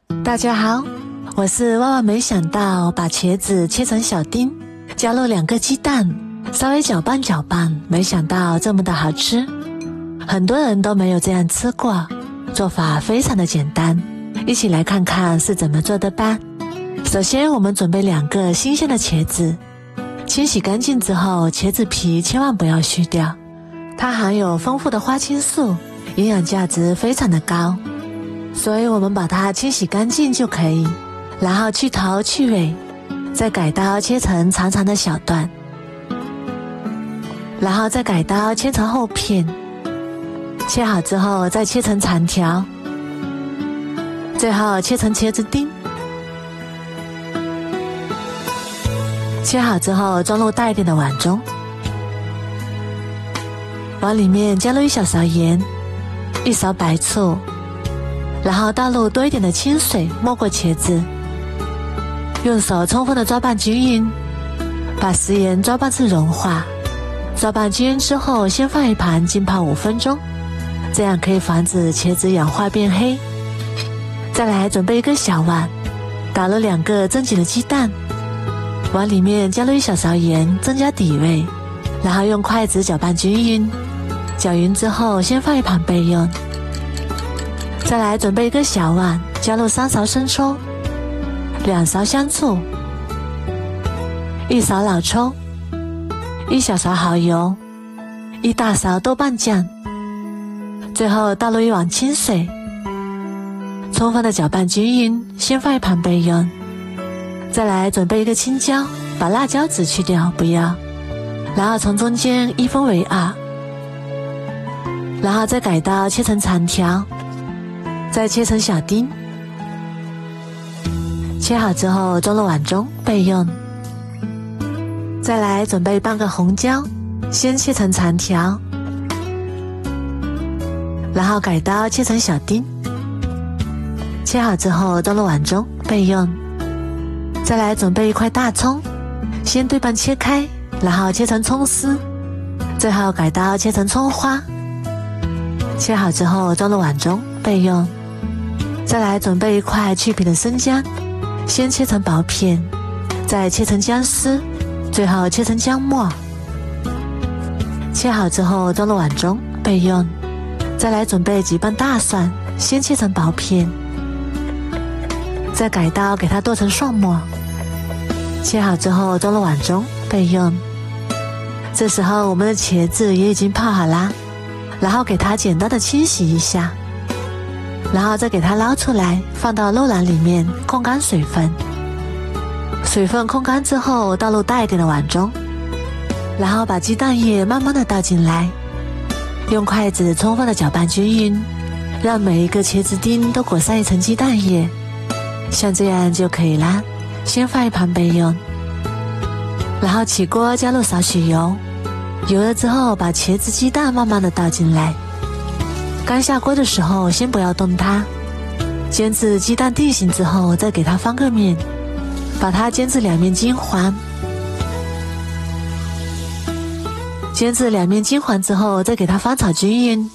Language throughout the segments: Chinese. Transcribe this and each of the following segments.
大家好，我是萬萬沒想到把茄子切成小丁，加入2個雞蛋，稍微攪拌攪拌，沒想到這麼的好吃。很多人都沒有這樣吃過，做法非常的簡單，一起來看看是怎麼做的吧。首先我們準備2個新鮮的茄子，清洗乾淨之後，茄子皮千萬不要去掉，它含有豐富的花青素，營養價值非常的高，所以我們把它清洗乾淨就可以，然後去頭去尾，再改刀切成長長的小段，然後再改刀切成厚片，切好之後再切成長條，最後切成茄子丁。切好之後裝入大一点的碗中，碗裡面加入1小勺鹽，1勺白醋，然後倒入多一點的清水，没過茄子，用手充分的抓拌均勻，把食鹽抓拌至融化。抓拌均勻之後，先放一旁浸泡5分鐘，這樣可以防止茄子氧化變黑。再來準備一個小碗，打入2個蒸緊的雞蛋，碗裡面加入1小勺鹽，增加底味，然後用筷子攪拌均勻。攪勻之後，先放一旁備用。再來準備一個小碗，加入3勺生抽，2勺香醋，1勺老抽，1小勺蠔油，1大勺豆瓣醬，最後倒入1碗清水，充分的攪拌均勻，先放一旁備用。再來準備一個青椒，把辣椒籽去掉，不要，然後從中間一分為2，然後再改刀切成長條，再切成小丁，切好之後裝入碗中備用。再來準備半個紅椒，先切成長條，然後改刀切成小丁，切好之後裝入碗中備用。再來準備1塊大蔥，先對半切開，然後切成蔥絲，最後改刀切成蔥花，切好之後裝入碗中備用。再來準備1塊去皮的生薑，先切成薄片，再切成薑絲，最後切成薑末，切好之後裝入碗中備用。再來準備幾瓣大蒜，先切成薄片，再改刀給它剁成蒜末，切好之後裝入碗中備用。這時候我們的茄子也已經泡好啦，然後給它簡單的清洗一下，然後再給它撈出來，放到肉籃裡面控乾水分。水分控乾之後倒入大一點的碗中，然後把雞蛋液慢慢的倒進來，用筷子充分的攪拌均勻，讓每一個茄子丁都裹上一層雞蛋液，像這樣就可以啦。先放一旁備用，然後起鍋加入少許油，油熱之後把茄子雞蛋慢慢的倒進來。剛下鍋的時候先不要動它，煎至雞蛋定型之後再給它翻個面，把它煎至2面金黃。煎至2面金黃之後再給它翻炒均勻，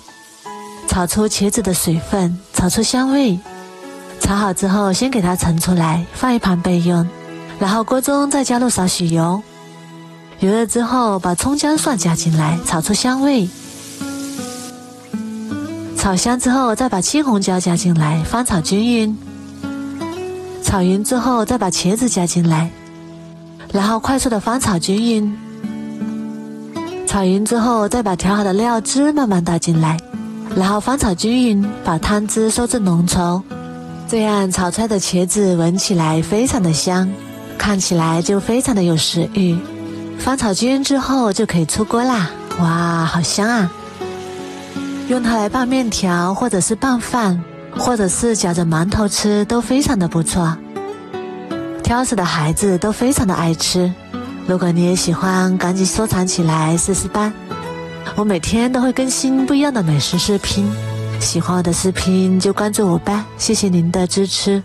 炒出茄子的水分，炒出香味。炒好之後先給它盛出來，放一旁備用，然後鍋中再加入少許油，油熱之後把蔥薑蒜加進來，炒出香味。炒香之後再把青紅椒加進來，翻炒均勻。炒匀之後再把茄子加進來，然後快速的翻炒均勻。炒匀之後再把調好的料汁慢慢倒進來，然後翻炒均勻，把湯汁收至濃稠。這樣炒出來的茄子聞起來非常的香，看起來就非常的有食慾。翻炒均勻之後就可以出鍋啦，哇，好香啊！用它來拌麵條，或者是拌飯，或者是夾着饅頭吃，都非常的不錯。挑食的孩子都非常的愛吃，如果你也喜歡，趕緊收藏起來試試吧。我每天都會更新不一樣的美食視頻，喜歡我的視頻就關注我吧，謝謝您的支持。